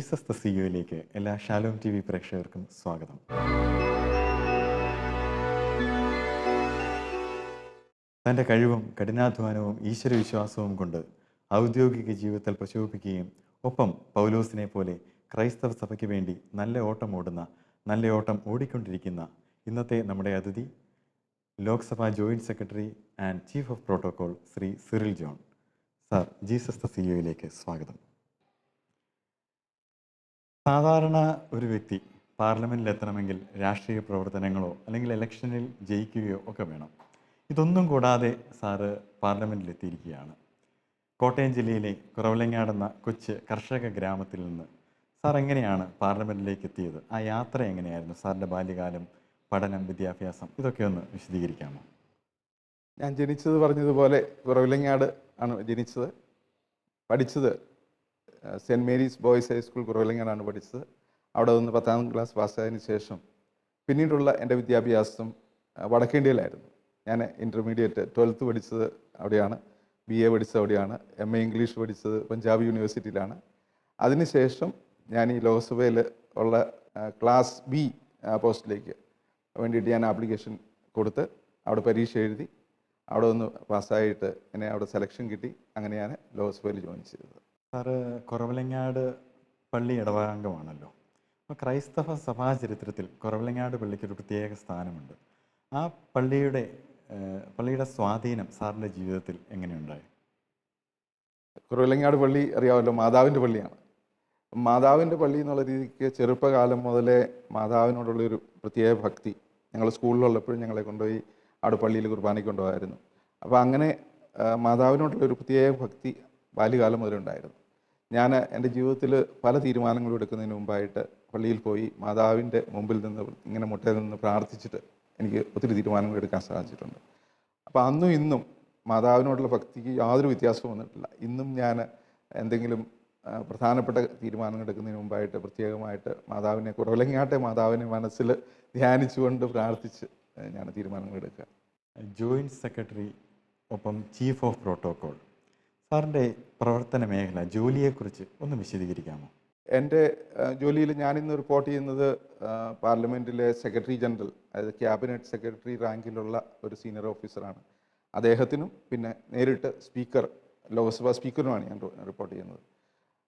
Jesus the സിയോയിലേക്ക് എല്ലാ Shalom T V പ്രേക്ഷകർക്കും സ്വാഗതം. തൻ്റെ കഴിവും കഠിനാധ്വാനവും ഈശ്വരവിശ്വാസവും കൊണ്ട് ഔദ്യോഗിക ജീവിതത്തിൽ പ്രചോദിപ്പിക്കുകയും ഒപ്പം പൗലോസിനെ പോലെ ക്രൈസ്തവ സഭയ്ക്ക് വേണ്ടി നല്ല ഓട്ടം ഓടുന്ന, നല്ല ഓട്ടം ഓടിക്കൊണ്ടിരിക്കുന്ന ഇന്നത്തെ നമ്മുടെ അതിഥി Lok Sabha joint secretary and chief of protocol Shri Cyril John. Sir, Jesus the സിയോയിലേക്ക് സ്വാഗതം. സാധാരണ ഒരു വ്യക്തി പാർലമെൻറ്റിലെത്തണമെങ്കിൽ രാഷ്ട്രീയ പ്രവർത്തനങ്ങളോ അല്ലെങ്കിൽ ഇലക്ഷനിൽ ജയിക്കുകയോ ഒക്കെ വേണം. ഇതൊന്നും കൂടാതെ സാറ് പാർലമെൻറ്റിലെത്തിയിരിക്കുകയാണ്. കോട്ടയം ജില്ലയിലെ കുറവലങ്ങാടെന്ന കൊച്ച് കർഷക ഗ്രാമത്തിൽ നിന്ന് സാർ എങ്ങനെയാണ് പാർലമെൻറ്റിലേക്ക് എത്തിയത്? ആ യാത്ര എങ്ങനെയായിരുന്നു? സാറിൻ്റെ ബാല്യകാലം, പഠനം, വിദ്യാഭ്യാസം ഇതൊക്കെ ഒന്ന് വിശദീകരിക്കാമോ? ഞാൻ ജനിച്ചത് പറഞ്ഞതുപോലെ കുറവിലങ്ങാട് ആണ് ജനിച്ചത്. പഠിച്ചത് സെൻറ്റ് മേരീസ് ബോയ്സ് ഹൈസ്കൂൾ കുറവിലങ്ങാടാണ് പഠിച്ചത്. അവിടെ നിന്ന് 10ാം ക്ലാസ് പാസ്സായതിനു ശേഷം പിന്നീടുള്ള എൻ്റെ വിദ്യാഭ്യാസം വടക്കേന്ത്യയിലായിരുന്നു. ഞാൻ ഇൻ്റർമീഡിയറ്റ് 12th പഠിച്ചത് അവിടെയാണ്, BA പഠിച്ചത് അവിടെയാണ്, MA ഇംഗ്ലീഷ് പഠിച്ചത് പഞ്ചാബ് യൂണിവേഴ്സിറ്റിയിലാണ്. അതിനുശേഷം ഞാൻ ഈ ലോക്സഭയിൽ ഉള്ള ക്ലാസ് B പോസ്റ്റിലേക്ക് വേണ്ടിയിട്ട് ഞാൻ ആപ്ലിക്കേഷൻ കൊടുത്ത് അവിടെ പരീക്ഷ എഴുതി. അവിടെ ഒന്ന് പാസ്സായിട്ട് എന്നെ അവിടെ സെലക്ഷൻ കിട്ടി. അങ്ങനെ ഞാൻ ലോക്സഭയിൽ ജോയിൻ ചെയ്തത്. സാറ് കുറവലങ്ങാട് പള്ളി ഇടവകാംഗമാണല്ലോ. അപ്പോൾ ക്രൈസ്തവ സഭാചരിത്രത്തിൽ കുറവലങ്ങാട് പള്ളിക്കൊരു പ്രത്യേക സ്ഥാനമുണ്ട്. ആ പള്ളിയുടെ സ്വാധീനം സാറിൻ്റെ ജീവിതത്തിൽ എങ്ങനെയുണ്ടായി? കുറവിലങ്ങാട് പള്ളി അറിയാമല്ലോ, മാതാവിൻ്റെ പള്ളിയാണ്. മാതാവിൻ്റെ പള്ളി എന്നുള്ള രീതിക്ക് ചെറുപ്പകാലം മുതലേ മാതാവിനോടുള്ളൊരു പ്രത്യേക ഭക്തി. ഞങ്ങൾ സ്കൂളിലുള്ളപ്പോഴും ഞങ്ങളെ കൊണ്ടുപോയി അവിടെ പള്ളിയിൽ കുർബാനയ്ക്ക് കൊണ്ടുപോകായിരുന്നു. അപ്പോൾ അങ്ങനെ മാതാവിനോടുള്ളൊരു പ്രത്യേക ഭക്തി ബാല്യകാലം മുതലുണ്ടായിരുന്നു. ഞാൻ എൻ്റെ ജീവിതത്തിൽ പല തീരുമാനങ്ങളും എടുക്കുന്നതിന് മുമ്പായിട്ട് പള്ളിയിൽ പോയി മാതാവിൻ്റെ മുമ്പിൽ നിന്ന് ഇങ്ങനെ മുട്ടയിൽ നിന്ന് പ്രാർത്ഥിച്ചിട്ട് എനിക്ക് ഒത്തിരി തീരുമാനങ്ങൾ എടുക്കാൻ സാധിച്ചിട്ടുണ്ട്. അപ്പോൾ അന്നും ഇന്നും മാതാവിനോടുള്ള ഭക്തിക്ക് യാതൊരു വ്യത്യാസവും വന്നിട്ടില്ല. ഇന്നും ഞാൻ എന്തെങ്കിലും പ്രധാനപ്പെട്ട തീരുമാനങ്ങൾ എടുക്കുന്നതിന് മുമ്പായിട്ട് പ്രത്യേകമായിട്ട് കുറവിലങ്ങാട്ടെ മാതാവിനെ മനസ്സിൽ ധ്യാനിച്ചുകൊണ്ട് പ്രാർത്ഥിച്ച് ഞാൻ തീരുമാനങ്ങൾ എടുക്കുക. ജോയിൻറ്റ് സെക്രട്ടറി ഒപ്പം ചീഫ് ഓഫ് പ്രോട്ടോകോൾ, സാറിൻ്റെ പ്രവർത്തന മേഖല, ജോലിയെക്കുറിച്ച് ഒന്ന് വിശദീകരിക്കാമോ? എൻ്റെ ജോലിയിൽ ഞാനിന്ന് റിപ്പോർട്ട് ചെയ്യുന്നത് പാർലമെൻറ്റിലെ സെക്രട്ടറി ജനറൽ, അതായത് ക്യാബിനറ്റ് സെക്രട്ടറി റാങ്കിലുള്ള ഒരു സീനിയർ ഓഫീസറാണ്. അദ്ദേഹത്തിനും പിന്നെ നേരിട്ട് ലോക്സഭാ സ്പീക്കറിനുമാണ് ഞാൻ റിപ്പോർട്ട് ചെയ്യുന്നത്.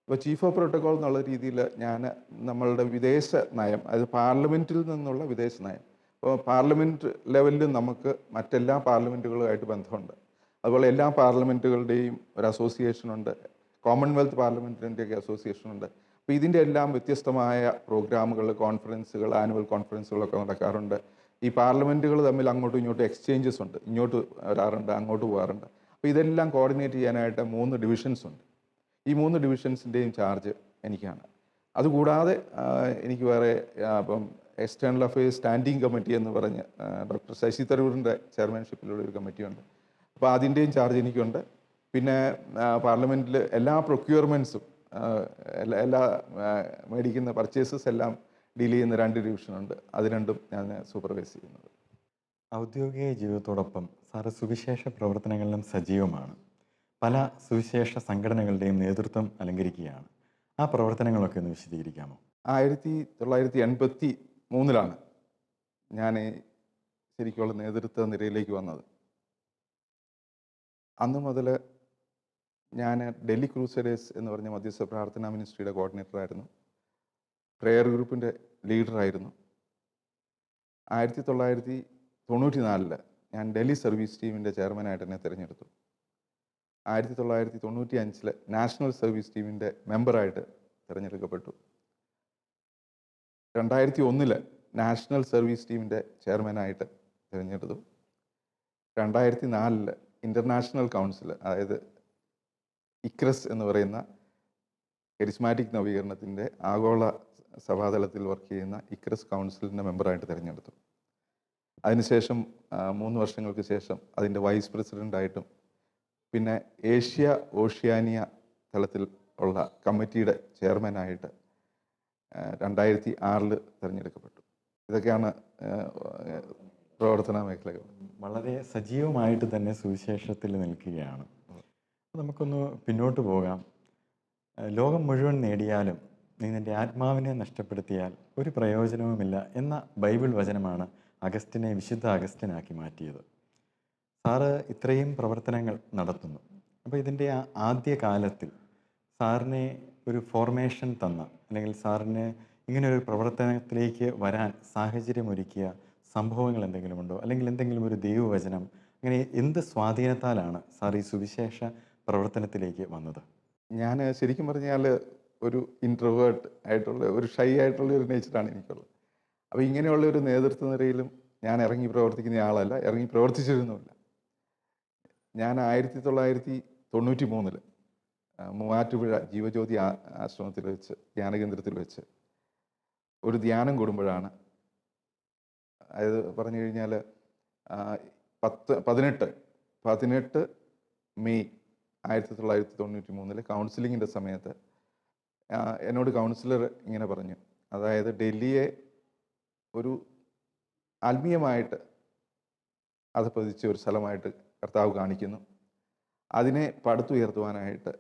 ഇപ്പോൾ ചീഫ് ഓഫ് പ്രോട്ടോകോൾ എന്നുള്ള രീതിയിൽ ഞാൻ നമ്മളുടെ വിദേശ നയം, അതായത് പാർലമെൻറ്റിൽ നിന്നുള്ള വിദേശ നയം, ഇപ്പോൾ പാർലമെൻറ്റ് ലെവലിൽ നമുക്ക് മറ്റെല്ലാ പാർലമെൻറ്റുകളുമായിട്ട് ബന്ധമുണ്ട്. അതുപോലെ എല്ലാ പാർലമെൻറ്റുകളുടെയും ഒരു അസോസിയേഷനുണ്ട്, കോമൺവെൽത്ത് പാർലമെൻറ്റിൻ്റെയൊക്കെ അസോസിയേഷനുണ്ട്. അപ്പോൾ ഇതിൻ്റെ എല്ലാം വ്യത്യസ്തമായ പ്രോഗ്രാമുകൾ, കോൺഫറൻസുകൾ, ആനുവൽ കോൺഫറൻസുകളൊക്കെ നടക്കാറുണ്ട്. ഈ പാർലമെൻറ്റുകൾ തമ്മിൽ അങ്ങോട്ടും ഇങ്ങോട്ടും എക്സ്ചേഞ്ചസ് ഉണ്ട്, ഇങ്ങോട്ട് വരാറുണ്ട്, അങ്ങോട്ട് പോകാറുണ്ട്. അപ്പോൾ ഇതെല്ലാം കോർഡിനേറ്റ് ചെയ്യാനായിട്ട് 3 ഡിവിഷൻസ് ഉണ്ട്. ഈ 3 ഡിവിഷൻസിൻ്റെയും ചാർജ് എനിക്കാണ്. അതുകൂടാതെ എനിക്ക് വേറെ ഇപ്പം എക്സ്റ്റേണൽ അഫയേഴ്സ് സ്റ്റാൻഡിംഗ് കമ്മിറ്റി എന്ന് പറഞ്ഞ് ഡോക്ടർ ശശി തരൂരിൻ്റെ ചെയർമാൻഷിപ്പിലുള്ള ഒരു കമ്മിറ്റിയുണ്ട്. അപ്പോൾ അതിൻ്റെയും ചാർജ് എനിക്കുണ്ട്. പിന്നെ പാർലമെൻറ്റിൽ എല്ലാ പ്രൊക്യൂർമെൻറ്റ്സും എല്ലാ മേടിക്കുന്ന പർച്ചേസസ് എല്ലാം ഡീൽ ചെയ്യുന്ന 2 ഡിവിഷനുണ്ട്. അത് രണ്ടും ഞാൻ സൂപ്പർവൈസ് ചെയ്യുന്നത്. ഔദ്യോഗിക ജീവിതത്തോടൊപ്പം സാറ് സുവിശേഷ പ്രവർത്തനങ്ങളിലും സജീവമാണ്. പല സുവിശേഷ സംഘടനകളുടെയും നേതൃത്വം അലങ്കരിക്കുകയാണ്. ആ പ്രവർത്തനങ്ങളൊക്കെ ഒന്ന് വിശദീകരിക്കാമോ? 1983 ഞാൻ ശരിക്കുള്ള നേതൃത്വ നിരയിലേക്ക് വന്നത്. അന്ന് മുതൽ ഞാൻ ഡൽഹി ക്രൂസഡേഴ്സ് എന്ന് പറഞ്ഞ മധ്യസ്ഥ പ്രാർത്ഥനാ മിനിസ്ട്രിയുടെ കോർഡിനേറ്ററായിരുന്നു. പ്രെയർ ഗ്രൂപ്പിൻ്റെ ലീഡറായിരുന്നു. 1994 ഞാൻ ഡൽഹി സർവീസ് ടീമിൻ്റെ ചെയർമാനായിട്ട് എന്നെ തിരഞ്ഞെടുത്തു. 1995 നാഷണൽ സർവീസ് ടീമിൻ്റെ മെമ്പറായിട്ട് തിരഞ്ഞെടുക്കപ്പെട്ടു. 2001 നാഷണൽ സർവീസ് ടീമിൻ്റെ ചെയർമാനായിട്ട് തിരഞ്ഞെടുത്തു. 2004 ഇൻ്റർനാഷണൽ കൗൺസിൽ, അതായത് ഇക്രസ് എന്ന് പറയുന്ന കരിസ്മാറ്റിക് നവീകരണത്തിൻ്റെ ആഗോള സഭാതലത്തിൽ വർക്ക് ചെയ്യുന്ന ഇക്രസ് കൗൺസിലിൻ്റെ മെമ്പറായിട്ട് തിരഞ്ഞെടുത്തു. അതിനുശേഷം 3 വർഷങ്ങൾക്ക് ശേഷം അതിൻ്റെ വൈസ് പ്രസിഡൻ്റായിട്ടും പിന്നെ ഏഷ്യ ഓഷ്യാനിയ തലത്തിൽ ഉള്ള കമ്മിറ്റിയുടെ ചെയർമാനായിട്ട് 2006 തിരഞ്ഞെടുക്കപ്പെട്ടു. ഇതൊക്കെയാണ് പ്രവർത്തന മേഖലകൾ. വളരെ സജീവമായിട്ട് തന്നെ സുവിശേഷത്തിൽ നിൽക്കുകയാണ്. നമുക്കൊന്ന് പിന്നോട്ട് പോകാം. ലോകം മുഴുവൻ നേടിയാലും നീ നിൻ്റെ ആത്മാവിനെ നഷ്ടപ്പെടുത്തിയാൽ ഒരു പ്രയോജനവുമില്ല എന്ന ബൈബിൾ വചനമാണ് അഗസ്റ്റിനെ വിശുദ്ധ അഗസ്റ്റിനാക്കി മാറ്റിയത്. സാറ് ഇത്രയും പ്രവർത്തനങ്ങൾ നടത്തുന്നു. അപ്പോൾ ഇതിൻ്റെ ആദ്യ കാലത്തിൽ സാറിനെ ഒരു ഫോർമേഷൻ തന്ന, അല്ലെങ്കിൽ സാറിന് ഇങ്ങനെ ഒരു പ്രവർത്തനത്തിലേക്ക് വരാൻ സാഹചര്യമൊരുക്കിയ സംഭവങ്ങൾ എന്തെങ്കിലും ഉണ്ടോ? അല്ലെങ്കിൽ എന്തെങ്കിലും ഒരു ദൈവവചനം, അങ്ങനെ എന്ത് സ്വാധീനത്താലാണ് സാർ ഈ സുവിശേഷ പ്രവർത്തനത്തിലേക്ക് വന്നത്? ഞാൻ ശരിക്കും പറഞ്ഞാൽ ഒരു ഇൻട്രോവേർട്ട് ആയിട്ടുള്ള, ഒരു ഷൈ ആയിട്ടുള്ള ഒരു നേച്ചറാണ് എനിക്കുള്ളത്. അപ്പോൾ ഇങ്ങനെയുള്ള ഒരു നേതൃത്വ നിരയിലും ഞാൻ ഇറങ്ങി പ്രവർത്തിക്കുന്ന ആളല്ല, ഇറങ്ങി പ്രവർത്തിച്ചിരുന്നുമില്ല. ഞാൻ 1993 മൂവാറ്റുപുഴ ജീവജ്യോതി ആശ്രമത്തിൽ വെച്ച്, ധ്യാനകേന്ദ്രത്തിൽ വെച്ച് ഒരു ധ്യാനം കൂടുമ്പോഴാണ്, അതായത് പറഞ്ഞു കഴിഞ്ഞാൽ 18 മെയ് 1993 കൗൺസിലിങ്ങിൻ്റെ സമയത്ത് എന്നോട് കൗൺസിലർ ഇങ്ങനെ പറഞ്ഞു, അതായത് ഡൽഹിയെ ഒരു ആത്മീയമായിട്ട് അധപ്പതിച്ച ഒരു സ്ഥലമായിട്ട് കർത്താവ് കാണിക്കുന്നു, അതിനെ പടുത്തുയർത്തുവാനായിട്ട്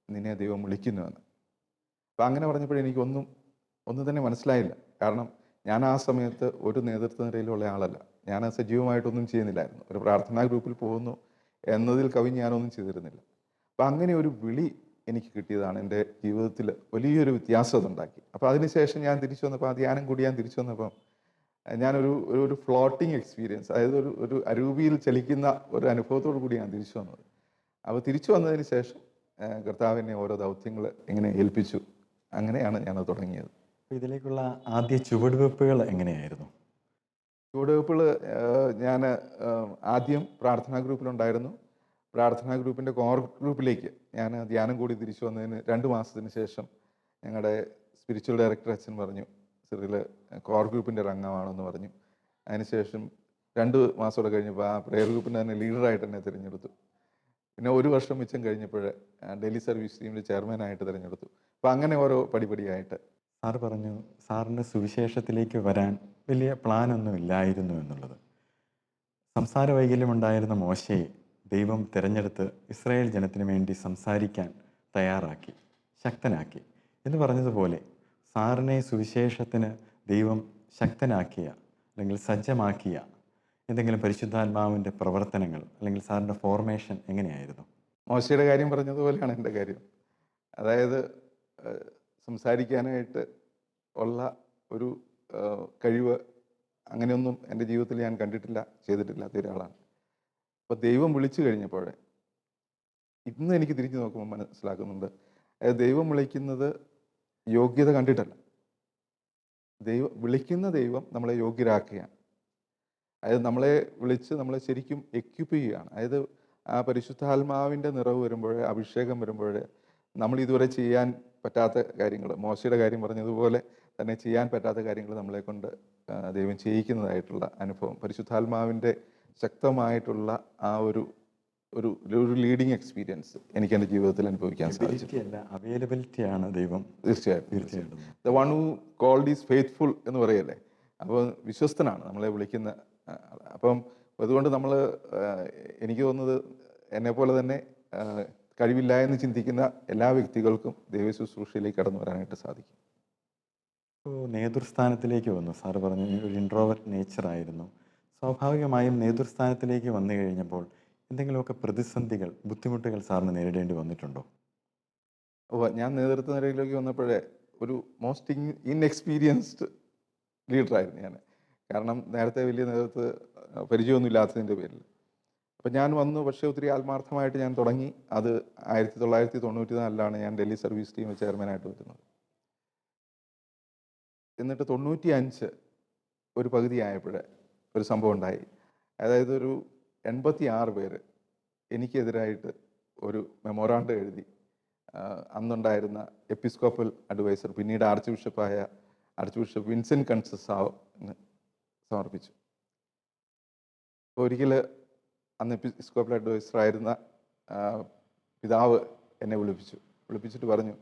നിന്നെ ദൈവം വിളിക്കുന്നുവെന്ന്. അപ്പം അങ്ങനെ പറഞ്ഞപ്പോൾ ഒന്നും തന്നെ മനസ്സിലായില്ല. കാരണം ഞാൻ ആ സമയത്ത് ഒരു നേതൃത്വ നിരയിലുള്ള ആളല്ല, ഞാൻ സജീവമായിട്ടൊന്നും ചെയ്യുന്നില്ലായിരുന്നു. ഒരു പ്രാർത്ഥനാ ഗ്രൂപ്പിൽ പോകുന്നു എന്നതിൽ കവിഞ്ഞ് ഞാനൊന്നും ചെയ്തിരുന്നില്ല. അപ്പം അങ്ങനെ ഒരു വിളി എനിക്ക് കിട്ടിയതാണ് എൻ്റെ ജീവിതത്തിൽ വലിയൊരു വ്യത്യാസം അതുണ്ടാക്കി. അപ്പോൾ അതിനുശേഷം ഞാൻ തിരിച്ചു വന്നപ്പോൾ, ആ ധ്യാനം കൂടി ഞാൻ തിരിച്ചു വന്നപ്പം ഞാനൊരു ഫ്ലോട്ടിങ് എക്സ്പീരിയൻസ്, അതായത് ഒരു അരൂപിയിൽ ചലിക്കുന്ന ഒരു അനുഭവത്തോടു കൂടി ഞാൻ തിരിച്ചു വന്നത്. അപ്പോൾ തിരിച്ചു വന്നതിന് ശേഷം കർത്താവിനെ ഓരോ ദൗത്യങ്ങൾ എങ്ങനെ ഏൽപ്പിച്ചു, അങ്ങനെയാണ് ഞാനത് തുടങ്ങിയത്. അപ്പോൾ ഇതിലേക്കുള്ള ആദ്യ ചുവടുവെപ്പുകൾ എങ്ങനെയായിരുന്നു? ചുവടുവെപ്പുകൾ ഞാൻ ആദ്യം പ്രാർത്ഥനാ ഗ്രൂപ്പിലുണ്ടായിരുന്നു. പ്രാർത്ഥനാ ഗ്രൂപ്പിൻ്റെ കോർ ഗ്രൂപ്പിലേക്ക് ഞാൻ ധ്യാനം കൂടി തിരിച്ചു വന്നതിന് 2 മാസത്തിന് ശേഷം ഞങ്ങളുടെ സ്പിരിച്വൽ ഡയറക്ടർ അച്ഛൻ പറഞ്ഞു, സിറിൽ കോർ ഗ്രൂപ്പിൻ്റെ ഒരു അംഗമാണെന്ന് പറഞ്ഞു. അതിനുശേഷം 2 മാസത്തോടെ കഴിഞ്ഞപ്പോൾ ആ പ്രെയർ ഗ്രൂപ്പിൻ്റെ തന്നെ ലീഡറായിട്ട് എന്നെ തിരഞ്ഞെടുത്തു. പിന്നെ 1 വർഷം മിച്ചം കഴിഞ്ഞപ്പോൾ ഡൽഹി സർവീസ് ടീമിൻ്റെ ചെയർമാനായിട്ട് തിരഞ്ഞെടുത്തു. അപ്പോൾ അങ്ങനെ ഓരോ പടിപടിയായിട്ട്. സാർ പറഞ്ഞു സാറിന് സുവിശേഷത്തിലേക്ക് വരാൻ വലിയ പ്ലാനൊന്നും ഇല്ലായിരുന്നു എന്നുള്ളത്. സംസാര വൈകല്യമുണ്ടായിരുന്ന മോശയെ ദൈവം തിരഞ്ഞെടുത്ത് ഇസ്രായേൽ ജനത്തിന് വേണ്ടി സംസാരിക്കാൻ തയ്യാറാക്കി, ശക്തനാക്കി എന്ന് പറഞ്ഞതുപോലെ സാറിനെ സുവിശേഷത്തിന് ദൈവം ശക്തനാക്കിയ, അല്ലെങ്കിൽ സജ്ജമാക്കിയ എന്തെങ്കിലും പരിശുദ്ധാത്മാവിൻ്റെ പ്രവർത്തനങ്ങൾ, അല്ലെങ്കിൽ സാറിൻ്റെ ഫോർമേഷൻ എങ്ങനെയായിരുന്നു? മോശയുടെ കാര്യം പറഞ്ഞതുപോലെയാണ് എൻ്റെ കാര്യം. അതായത് സംസാരിക്കാനായിട്ട് ഉള്ള ഒരു കഴിവ് അങ്ങനെയൊന്നും എൻ്റെ ജീവിതത്തിൽ ഞാൻ കണ്ടിട്ടില്ല, ചെയ്തിട്ടില്ലാത്ത ഒരാളാണ്. അപ്പോൾ ദൈവം വിളിച്ചു കഴിഞ്ഞപ്പോൾ ഇന്ന് എനിക്ക് തിരിഞ്ഞു നോക്കുമ്പോൾ മനസ്സിലാക്കുന്നുണ്ട്, അതായത് ദൈവം വിളിക്കുന്നത് യോഗ്യത കണ്ടിട്ടല്ല, വിളിക്കുന്ന ദൈവം നമ്മളെ യോഗ്യരാക്കുകയാണ്. അതായത് നമ്മളെ വിളിച്ച് നമ്മളെ ശരിക്കും എക്യുപ്പ് ചെയ്യുകയാണ്. അതായത് ആ പരിശുദ്ധാത്മാവിൻ്റെ നിറവ് വരുമ്പോൾ, അഭിഷേകം വരുമ്പോൾ, നമ്മൾ ഇതുവരെ ചെയ്യാൻ പറ്റാത്ത കാര്യങ്ങൾ, മോശയുടെ കാര്യം പറഞ്ഞതുപോലെ തന്നെ ചെയ്യാൻ പറ്റാത്ത കാര്യങ്ങൾ നമ്മളെ കൊണ്ട് ദൈവം ചെയ്യിക്കുന്നതായിട്ടുള്ള അനുഭവം, പരിശുദ്ധാത്മാവിൻ്റെ ശക്തമായിട്ടുള്ള ആ ഒരു ലീഡിങ് എക്സ്പീരിയൻസ് എനിക്ക് എൻ്റെ ജീവിതത്തിൽ അനുഭവിക്കാൻ സാധിച്ചു. അവൈലബിലിറ്റിയാണ് ദൈവം. തീർച്ചയായിട്ടും. The one who called is faithful എന്ന് പറയല്ലേ. അപ്പോൾ വിശ്വസ്തനാണ് നമ്മളെ വിളിക്കുന്ന. അപ്പം അതുകൊണ്ട് നമ്മൾ, എനിക്ക് തോന്നുന്നത് എന്നെപ്പോലെ തന്നെ കഴിവില്ല എന്ന് ചിന്തിക്കുന്ന എല്ലാ വ്യക്തികൾക്കും ദൈവ ശുശ്രൂഷയിലേക്ക് കടന്നു വരാനായിട്ട് സാധിക്കും. ഇപ്പോൾ നേതൃസ്ഥാനത്തിലേക്ക് വന്നു. സാറ് പറഞ്ഞു ഒരു ഇൻട്രോവേർട്ട് നേച്ചറായിരുന്നു. സ്വാഭാവികമായും നേതൃസ്ഥാനത്തിലേക്ക് വന്നു കഴിഞ്ഞപ്പോൾ എന്തെങ്കിലുമൊക്കെ പ്രതിസന്ധികൾ, ബുദ്ധിമുട്ടുകൾ സാറിന് നേരിടേണ്ടി വന്നിട്ടുണ്ടോ? ഞാൻ നേതൃത്വ നിരയിലേക്ക് വന്നപ്പോഴേ ഒരു മോസ്റ്റ് ഇൻഎക്സ്പീരിയൻസ്ഡ് ലീഡറായിരുന്നു ഞാൻ. കാരണം നേരത്തെ വലിയ നേതൃത്വ പരിചയമൊന്നും ഇല്ലാത്തതിൻ്റെ പേരിൽ. അപ്പം ഞാൻ വന്നു, പക്ഷേ ഒത്തിരി ആത്മാർത്ഥമായിട്ട് ഞാൻ തുടങ്ങി. അത് 1994 ഞാൻ ഡൽഹി സർവീസ് ടീം ചെയർമാനായിട്ട് വരുന്നത്. എന്നിട്ട് 95 ഒരു പകുതി ആയപ്പോൾ ഒരു സംഭവം ഉണ്ടായി. അതായത് ഒരു 86 പേര് എനിക്കെതിരായിട്ട് ഒരു മെമ്മോറാണ്ടം എഴുതി അന്നുണ്ടായിരുന്ന എപ്പിസ്കോപ്പൽ അഡ്വൈസർ, പിന്നീട് ആർച്ച് ബിഷപ്പ് വിൻസെൻ്റ് കൺസസാവിന് സമർപ്പിച്ചു. അപ്പോൾ ഒരിക്കൽ അന്ന് എപ്പിസ്കോപ്പൽ അഡ്വൈസറായിരുന്ന പിതാവ് എന്നെ വിളിപ്പിച്ചിട്ട് പറഞ്ഞു,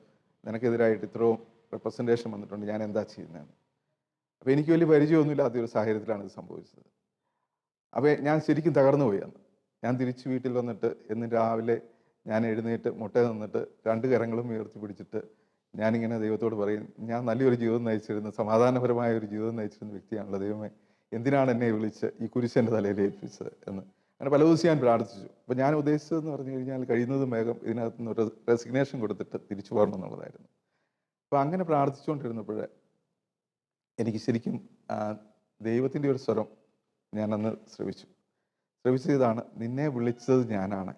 നിനക്കെതിരായിട്ട് ഇത്രയും റെപ്രസെൻറ്റേഷൻ വന്നിട്ടുണ്ട്, ഞാൻ എന്താ ചെയ്യുന്നതെന്ന്. അപ്പോൾ എനിക്ക് വലിയ പരിചയമൊന്നുമില്ലാത്ത ഒരു സാഹചര്യത്തിലാണ് ഇത് സംഭവിച്ചത്. അപ്പോൾ ഞാൻ ശരിക്കും തകർന്നു പോയി. അന്ന് ഞാൻ തിരിച്ച് വീട്ടിൽ വന്നിട്ട് എന്ന് രാവിലെ ഞാൻ എഴുന്നേറ്റ് മുട്ട നിന്നിട്ട് 2 കരങ്ങളും ഉയർത്തി പിടിച്ചിട്ട് ഞാനിങ്ങനെ ദൈവത്തോട് പറയും, ഞാൻ നല്ലൊരു ജീവിതം നയിച്ചിരുന്ന, സമാധാനപരമായ ഒരു ജീവിതം നയിച്ചിരുന്ന വ്യക്തിയാണല്ലോ ദൈവമേ, എന്തിനാണ് എന്നെ വിളിച്ച് ഈ കുരിശ് എൻ്റെ തലയിൽ ഏൽപ്പിച്ചത് എന്ന്. അങ്ങനെ പല ദിവസം ഞാൻ പ്രാർത്ഥിച്ചു. അപ്പോൾ ഞാൻ ഉദ്ദേശിച്ചതെന്ന് പറഞ്ഞു കഴിഞ്ഞാൽ കഴിയുന്നതും വേഗം ഇതിനകത്ത് നിന്ന് ഒരു റെസിഗ്നേഷൻ കൊടുത്തിട്ട് തിരിച്ചു പോരണം എന്നുള്ളതായിരുന്നു. അപ്പോൾ അങ്ങനെ പ്രാർത്ഥിച്ചുകൊണ്ടിരുന്നപ്പോൾ എനിക്ക് ശരിക്കും ആ, ദൈവത്തിൻ്റെ ഒരു സ്വരം ഞാനന്ന് ശ്രവിച്ചതാണ്, നിന്നെ വിളിച്ചത് ഞാനാണ്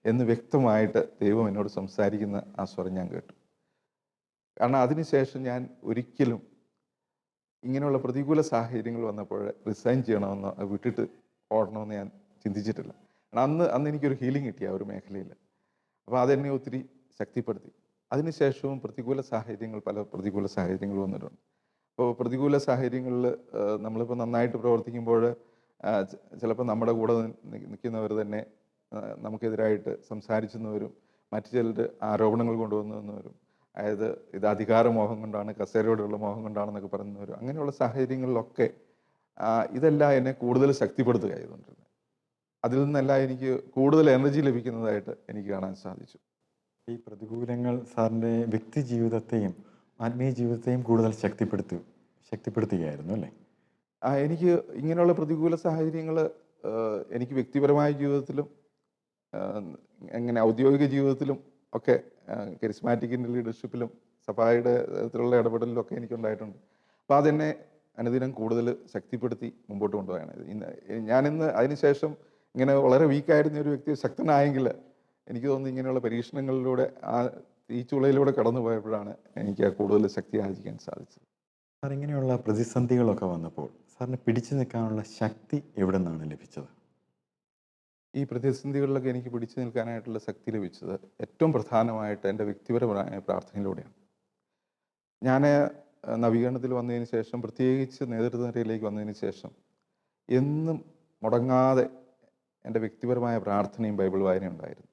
എന്ന് വ്യക്തമായിട്ട് ദൈവം എന്നോട് സംസാരിക്കുന്ന ആ സ്വരം ഞാൻ കേട്ടു. കാരണം അതിനുശേഷം ഞാൻ ഒരിക്കലും ഇങ്ങനെയുള്ള പ്രതികൂല സാഹചര്യങ്ങൾ വന്നപ്പോൾ റിസൈൻ ചെയ്യണമെന്നോ വിട്ടിട്ട് ഓടണമെന്ന് ഞാൻ ചിന്തിച്ചിട്ടില്ല. കാരണം അന്ന് എനിക്കൊരു ഹീലിംഗ് കിട്ടിയ ആ ഒരു മേഖലയിൽ. അപ്പോൾ അതെന്നെ ഒത്തിരി ശക്തിപ്പെടുത്തി. അതിനുശേഷവും പല പ്രതികൂല സാഹചര്യങ്ങൾ വന്നിട്ടുണ്ട്. അപ്പോൾ പ്രതികൂല സാഹചര്യങ്ങളിൽ നമ്മളിപ്പോൾ നന്നായിട്ട് പ്രവർത്തിക്കുമ്പോൾ ചിലപ്പോൾ നമ്മുടെ കൂടെ നിൽക്കുന്നവർ തന്നെ നമുക്കെതിരായിട്ട് സംസാരിച്ചെന്നവരും, മറ്റു ചിലർ ആരോപണങ്ങൾ കൊണ്ടുവന്നവരും, അതായത് ഇത് അധികാരമോഹം കൊണ്ടാണ്, കസേരയോടുള്ള മോഹം കൊണ്ടാണെന്നൊക്കെ പറയുന്നവരും, അങ്ങനെയുള്ള സാഹചര്യങ്ങളിലൊക്കെ ഇതെല്ലാം എന്നെ കൂടുതൽ ശക്തിപ്പെടുത്തുക ചെയ്തുകൊണ്ടിരുന്നത്. അതിൽ നിന്നെല്ലാം എനിക്ക് കൂടുതൽ എനർജി ലഭിക്കുന്നതായിട്ട് എനിക്ക് കാണാൻ സാധിച്ചു. ഈ പ്രതികൂലങ്ങൾ സാറിൻ്റെ വ്യക്തി ജീവിതത്തെയും ആത്മീയ ജീവിതത്തെയും കൂടുതൽ ശക്തിപ്പെടുത്തുകയായിരുന്നു അല്ലേ? എനിക്ക് ഇങ്ങനെയുള്ള പ്രതികൂല സാഹചര്യങ്ങൾ എനിക്ക് വ്യക്തിപരമായ ജീവിതത്തിലും എങ്ങനെ ഔദ്യോഗിക ജീവിതത്തിലും ഒക്കെ കരിസ്മാറ്റിക്കിൻ്റെ ലീഡർഷിപ്പിലും സഭയുടെ തരത്തിലുള്ള ഇടപെടലിലും ഒക്കെ എനിക്കുണ്ടായിട്ടുണ്ട്. അപ്പോൾ അതെന്നെ അനുദിനം കൂടുതൽ ശക്തിപ്പെടുത്തി മുമ്പോട്ട് കൊണ്ടുപോയാണ്. ഞാനിന്ന് അതിനുശേഷം ഇങ്ങനെ വളരെ വീക്കായിരുന്ന ഒരു വ്യക്തി ശക്തനായെങ്കിൽ എനിക്ക് തോന്നുന്നു ഇങ്ങനെയുള്ള പരീക്ഷണങ്ങളിലൂടെ ആ തീച്ചുളയിലൂടെ കടന്നു പോയപ്പോഴാണ് എനിക്ക് കൂടുതൽ ശക്തി ആർജിക്കാൻ സാധിച്ചത്. സാർ, ഇങ്ങനെയുള്ള പ്രതിസന്ധികളൊക്കെ വന്നപ്പോൾ സാറിന് പിടിച്ചു നിൽക്കാനുള്ള ശക്തി എവിടെ നിന്നാണ് ലഭിച്ചത്? ഈ പ്രതിസന്ധികളിലൊക്കെ എനിക്ക് പിടിച്ചു നിൽക്കാനായിട്ടുള്ള ശക്തി ലഭിച്ചത് ഏറ്റവും പ്രധാനമായിട്ട് എൻ്റെ വ്യക്തിപരമായ പ്രാർത്ഥനയിലൂടെയാണ്. ഞാൻ നവീകരണത്തിൽ വന്നതിന് ശേഷം, പ്രത്യേകിച്ച് നേതൃത്വ നിരയിലേക്ക് വന്നതിന് ശേഷം, എന്നും മുടങ്ങാതെ എൻ്റെ വ്യക്തിപരമായ പ്രാർത്ഥനയും ബൈബിൾ വായനയും ഉണ്ടായിരുന്നു.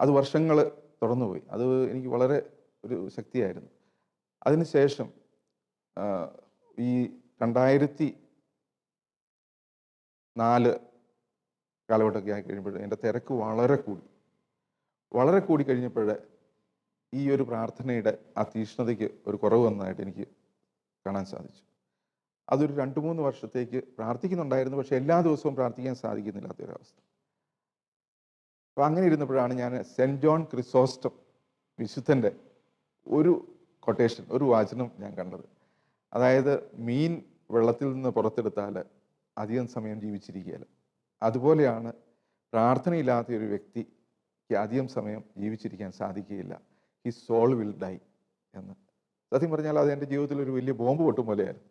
അത് വർഷങ്ങൾ തുടർന്നുപോയി. അത് എനിക്ക് വളരെ ഒരു ശക്തിയായിരുന്നു. അതിനുശേഷം ഈ 2004 കാലഘട്ടമൊക്കെ ആയി കഴിയുമ്പോൾ എൻ്റെ തിരക്ക് വളരെ കൂടി കഴിഞ്ഞപ്പോൾ ഈ ഒരു പ്രാർത്ഥനയുടെ ആ തീഷ്ണതയ്ക്ക് ഒരു കുറവ് വന്നതായിട്ട് എനിക്ക് കാണാൻ സാധിച്ചു. അതൊരു 2-3 വർഷത്തേക്ക് പ്രാർത്ഥിക്കുന്നുണ്ടായിരുന്നു, പക്ഷേ എല്ലാ ദിവസവും പ്രാർത്ഥിക്കാൻ സാധിക്കുന്നില്ലാത്തൊരവസ്ഥ. അപ്പോൾ അങ്ങനെ ഇരുന്നപ്പോഴാണ് ഞാൻ സെൻറ്റ് ജോൺ ക്രിസോസ്റ്റം വിശുദ്ധൻ്റെ ഒരു കൊട്ടേഷൻ, ഒരു വാചനം ഞാൻ കണ്ടത്. അതായത്, മീൻ വെള്ളത്തിൽ നിന്ന് പുറത്തെടുത്താൽ അധികം സമയം ജീവിച്ചിരിക്കുകയില്ല, അതുപോലെയാണ് പ്രാർത്ഥനയില്ലാത്ത ഒരു വ്യക്തിക്ക് അധികം സമയം ജീവിച്ചിരിക്കാൻ സാധിക്കുകയില്ല. ഹിസ് സോൾ വിൽ ഡൈ എന്ന്. സത്യം പറഞ്ഞാൽ അത് എൻ്റെ ജീവിതത്തിൽ ഒരു വലിയ ബോംബ് പൊട്ടും പോലെയായിരുന്നു.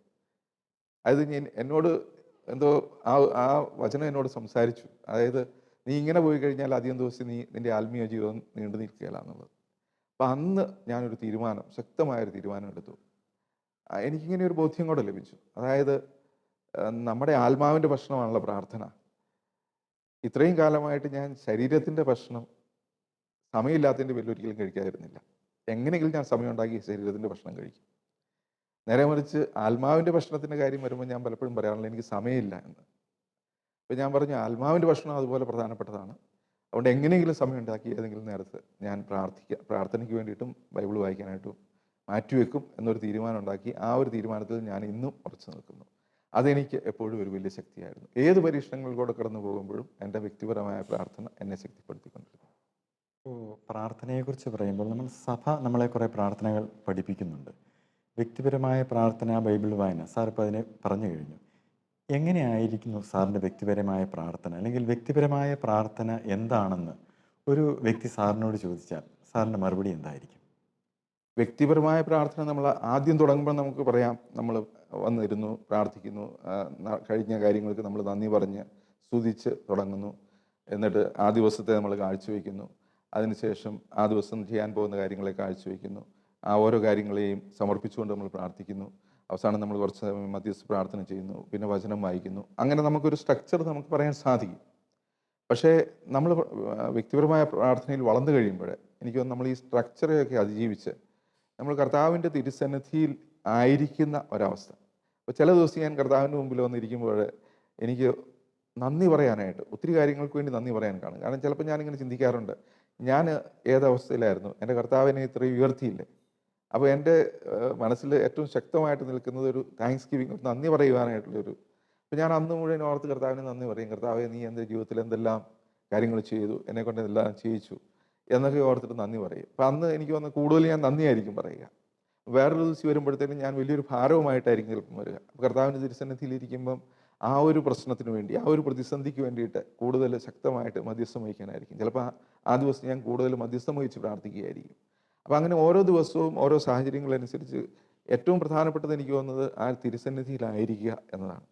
അതായത് എന്നോട് എന്തോ ആ വചനം എന്നോട് സംസാരിച്ചു. അതായത്, നീ ഇങ്ങനെ പോയി കഴിഞ്ഞാൽ അധികം ദിവസം നിൻ്റെ ആത്മീയ ജീവിതം നീണ്ടു നിൽക്കുകയില്ല എന്നുള്ളത്. അപ്പം അന്ന് ഞാനൊരു ശക്തമായൊരു തീരുമാനം എടുത്തു. എനിക്കിങ്ങനെ ഒരു ബോധ്യം കൂടെ ലഭിച്ചു. അതായത്, നമ്മുടെ ആത്മാവിൻ്റെ ഭക്ഷണമാണല്ലോ പ്രാർത്ഥന. ഇത്രയും കാലമായിട്ട് ഞാൻ ശരീരത്തിൻ്റെ ഭക്ഷണം സമയമില്ലാത്തതിൻ്റെ പേരിൽ ഒരിക്കലും കഴിക്കാതിരുന്നില്ല. എങ്ങനെയെങ്കിലും ഞാൻ സമയം ഉണ്ടാക്കി ശരീരത്തിൻ്റെ ഭക്ഷണം കഴിക്കും. നേരെ മറിച്ച് ആത്മാവിൻ്റെ ഭക്ഷണത്തിൻ്റെ കാര്യം വരുമ്പോൾ ഞാൻ പലപ്പോഴും പറയാറുള്ളത് എനിക്ക് സമയമില്ല എന്ന്. അപ്പോൾ ഞാൻ പറഞ്ഞു, ആത്മാവിൻ്റെ ഭക്ഷണം അതുപോലെ പ്രധാനപ്പെട്ടതാണ്. അതുകൊണ്ട് എങ്ങനെയെങ്കിലും സമയം ഉണ്ടാക്കി ഏതെങ്കിലും നേരത്ത് ഞാൻ പ്രാർത്ഥനയ്ക്ക് വേണ്ടിയിട്ടും ബൈബിൾ വായിക്കാനായിട്ടും മാറ്റിവെക്കും എന്നൊരു തീരുമാനം ഉണ്ടാക്കി. ആ ഒരു തീരുമാനത്തിൽ ഞാൻ ഇന്നും ഉറച്ചു നിൽക്കുന്നു. അതെനിക്ക് എപ്പോഴും ഒരു വലിയ ശക്തിയായിരുന്നു. ഏത് പരീക്ഷണങ്ങളിലൂടെ കടന്നു പോകുമ്പോഴും എൻ്റെ വ്യക്തിപരമായ പ്രാർത്ഥന എന്നെ ശക്തിപ്പെടുത്തിക്കൊണ്ടിരുന്നു. ഇപ്പോൾ പ്രാർത്ഥനയെക്കുറിച്ച് പറയുമ്പോൾ സഭ നമ്മളെ കുറേ പ്രാർത്ഥനകൾ പഠിപ്പിക്കുന്നുണ്ട്. വ്യക്തിപരമായ പ്രാർത്ഥന, ബൈബിൾ വായന, സാർ ഇപ്പോൾ അതിനെ പറഞ്ഞു കഴിഞ്ഞു. എങ്ങനെയായിരിക്കുന്നു സാറിൻ്റെ വ്യക്തിപരമായ പ്രാർത്ഥന, അല്ലെങ്കിൽ വ്യക്തിപരമായ പ്രാർത്ഥന എന്താണെന്ന് ഒരു വ്യക്തി സാറിനോട് ചോദിച്ചാൽ സാറിൻ്റെ മറുപടി എന്തായിരിക്കും? വ്യക്തിപരമായ പ്രാർത്ഥന നമ്മൾ ആദ്യം തുടങ്ങുമ്പോൾ നമുക്ക് പറയാം, നമ്മൾ വന്നിരുന്നു, പ്രാർത്ഥിക്കുന്നു, കഴിഞ്ഞ കാര്യങ്ങൾക്ക് നമ്മൾ നന്ദി പറഞ്ഞ് സ്തുതിച്ച് തുടങ്ങുന്നു. എന്നിട്ട് ആ ദിവസത്തെ നമ്മൾ കാഴ്ചവെക്കുന്നു. അതിനുശേഷം ആ ദിവസം ചെയ്യാൻ പോകുന്ന കാര്യങ്ങളെ കാഴ്ചവെക്കുന്നു. ആ ഓരോ കാര്യങ്ങളെയും സമർപ്പിച്ചുകൊണ്ട് നമ്മൾ പ്രാർത്ഥിക്കുന്നു. അവസാനം നമ്മൾ കുറച്ച് സമയം മധ്യസ്ഥ പ്രാർത്ഥന ചെയ്യുന്നു, പിന്നെ വചനം വായിക്കുന്നു. അങ്ങനെ നമുക്കൊരു സ്ട്രക്ചർ നമുക്ക് പറയാൻ സാധിക്കും. പക്ഷേ നമ്മൾ വ്യക്തിപരമായ പ്രാർത്ഥനയിൽ വളർന്നു കഴിയുമ്പോൾ എനിക്ക് തോന്നുന്നു നമ്മൾ ഈ സ്ട്രക്ചറെയൊക്കെ അതിജീവിച്ച് നമ്മൾ കർത്താവിൻ്റെ തിരുസന്നിധിയിൽ ആയിരിക്കുന്ന ഒരവസ്ഥ. അപ്പോൾ ചില ദിവസം ഞാൻ കർത്താവിൻ്റെ മുമ്പിൽ വന്നിരിക്കുമ്പോൾ എനിക്ക് നന്ദി പറയാനായിട്ട് ഒത്തിരി കാര്യങ്ങൾക്ക് വേണ്ടി നന്ദി പറയാൻ കാണും. കാരണം ചിലപ്പോൾ ഞാനിങ്ങനെ ചിന്തിക്കാറുണ്ട്, ഞാൻ ഏതവസ്ഥയിലായിരുന്നു, എൻ്റെ കർത്താവിനെ ഇത്രയും ഉയർത്തിയില്ലേ, അപ്പോൾ എൻ്റെ മനസ്സിൽ ഏറ്റവും ശക്തമായിട്ട് നിൽക്കുന്നത് ഒരു താങ്ക്സ് ഗിവിങ്, ഒരു നന്ദി പറയുവാനായിട്ടുള്ളൊരു. അപ്പോൾ ഞാൻ അന്ന് മുഴുവൻ ഓർത്ത് കർത്താവിന് നന്ദി പറയും. കർത്താവേ, നീ എൻ്റെ ജീവിതത്തിൽ എന്തെല്ലാം കാര്യങ്ങൾ ചെയ്തു, എന്നെക്കൊണ്ട് ഇതെല്ലാം ചെയ്യിച്ചു എന്നൊക്കെ ഓർത്തിട്ട് നന്ദി പറയും. അപ്പോൾ അന്ന് എനിക്ക് തോന്നുന്നു കൂടുതൽ ഞാൻ നന്ദിയായിരിക്കും പറയുക. വേറൊരു ദിവസം വരുമ്പോഴത്തേനും ഞാൻ വലിയൊരു ഭാരവുമായിട്ടായിരിക്കും ചിലപ്പം വരിക. അപ്പോൾ കർത്താവിൻ്റെ തിരുസന്നിധിയിലിരിക്കുമ്പം ആ ഒരു പ്രശ്നത്തിന് വേണ്ടി, ആ ഒരു പ്രതിസന്ധിക്ക് വേണ്ടിയിട്ട് കൂടുതൽ ശക്തമായിട്ട് മധ്യസ്ഥം വഹിക്കാനായിരിക്കും. ചിലപ്പോൾ ആ ദിവസം ഞാൻ കൂടുതൽ മധ്യസ്ഥം വഹിച്ച് പ്രാർത്ഥിക്കുകയായിരിക്കും. അപ്പോൾ അങ്ങനെ ഓരോ ദിവസവും ഓരോ സാഹചര്യങ്ങളനുസരിച്ച് ഏറ്റവും പ്രധാനപ്പെട്ടത് എനിക്ക് തോന്നുന്നത് ആ തിരുസന്നിധിയിലായിരിക്കുക എന്നതാണ്.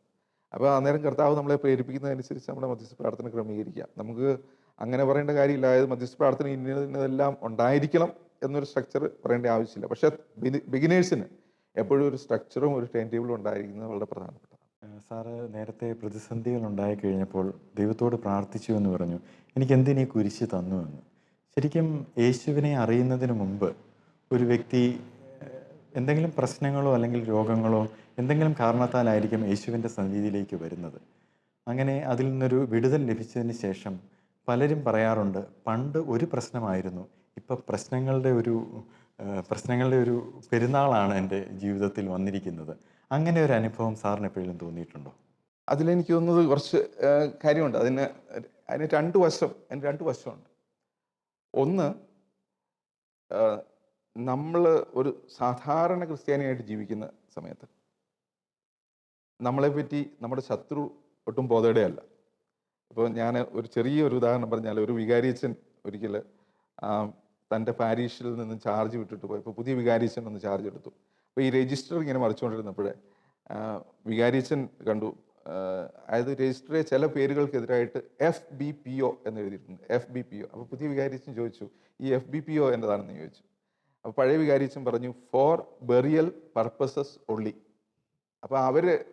അപ്പോൾ അന്നേരം കർത്താവ് നമ്മളെ പ്രേരിപ്പിക്കുന്നതനുസരിച്ച് നമ്മുടെ മധ്യസ്ഥ പ്രാർത്ഥന ക്രമീകരിക്കുക. നമുക്ക് അങ്ങനെ പറയേണ്ട കാര്യമില്ല. അതായത് മധ്യസ്ഥ പ്രാർത്ഥന ഇന്നതെല്ലാം ഉണ്ടായിരിക്കണം എന്നൊരു സ്ട്രക്ചർ പറയേണ്ട ആവശ്യമില്ല. പക്ഷേ ബിഗിനേഴ്സിന് എപ്പോഴും ഒരു സ്ട്രക്ചറും ഒരു ടൈം ടേബിളും ഉണ്ടായിരിക്കുന്നത് വളരെ പ്രധാനപ്പെട്ടതാണ്. സാറ് നേരത്തെ പ്രതിസന്ധികൾ ഉണ്ടായി കഴിഞ്ഞപ്പോൾ ദൈവത്തോട് പ്രാർത്ഥിച്ചു എന്ന് പറഞ്ഞു. എനിക്ക് എന്തിനീ കുരിശ് തന്നു എന്ന്. ശരിക്കും യേശുവിനെ അറിയുന്നതിന് മുമ്പ് ഒരു വ്യക്തി എന്തെങ്കിലും പ്രശ്നങ്ങളോ അല്ലെങ്കിൽ രോഗങ്ങളോ എന്തെങ്കിലും കാരണത്താലായിരിക്കും യേശുവിൻ്റെ സന്നിധിയിലേക്ക് വരുന്നത്. അങ്ങനെ അതിൽ നിന്നൊരു വിടുതൽ ലഭിച്ചതിന് ശേഷം പലരും പറയാറുണ്ട്, പണ്ട് ഒരു പ്രശ്നമായിരുന്നു, ഇപ്പം പ്രശ്നങ്ങളുടെ ഒരു പെരുന്നാളാണ് എൻ്റെ ജീവിതത്തിൽ വന്നിരിക്കുന്നത്. അങ്ങനെ ഒരു അനുഭവം സാറിന് എപ്പോഴും തോന്നിയിട്ടുണ്ടോ? അതിലെനിക്ക് തോന്നുന്നത് കുറച്ച് കാര്യമുണ്ട്. അതിന് രണ്ട് വശമുണ്ട്. ഒന്ന്, നമ്മൾ ഒരു സാധാരണ ക്രിസ്ത്യാനിയായിട്ട് ജീവിക്കുന്ന സമയത്ത് നമ്മളെപ്പറ്റി നമ്മുടെ ശത്രു ഒട്ടും ബോധേടയല്ല. ഇപ്പോൾ ഞാൻ ഒരു ചെറിയൊരു ഉദാഹരണം പറഞ്ഞാൽ, ഒരു വികാരിയച്ഛൻ ഒരിക്കൽ തൻ്റെ പാരീഷിൽ നിന്ന് ചാർജ് വിട്ടിട്ട് പോയപ്പോൾ പുതിയ വികാരിയച്ഛൻ ഒന്ന് ചാർജ് എടുത്തു. അപ്പോൾ ഈ രജിസ്റ്റർ ഇങ്ങനെ മറിച്ചുകൊണ്ടിരുന്നപ്പോഴേ വികാരിയച്ഛൻ കണ്ടു, അതായത് രജിസ്റ്ററിലെ ചില പേരുകൾക്കെതിരായിട്ട് FBPO എന്ന് എഴുതിയിട്ടുണ്ട്. FBPO. അപ്പോൾ പുതിയ വികാരിയച്ഛൻ ചോദിച്ചു, ഈ FBPO എന്നതാണെന്ന് ചോദിച്ചു. അപ്പോൾ പഴയ വികാരിയച്ഛൻ പറഞ്ഞു, ഫോർ ബെറിയൽ പർപ്പസസ് ഒള്ളി. അപ്പോൾ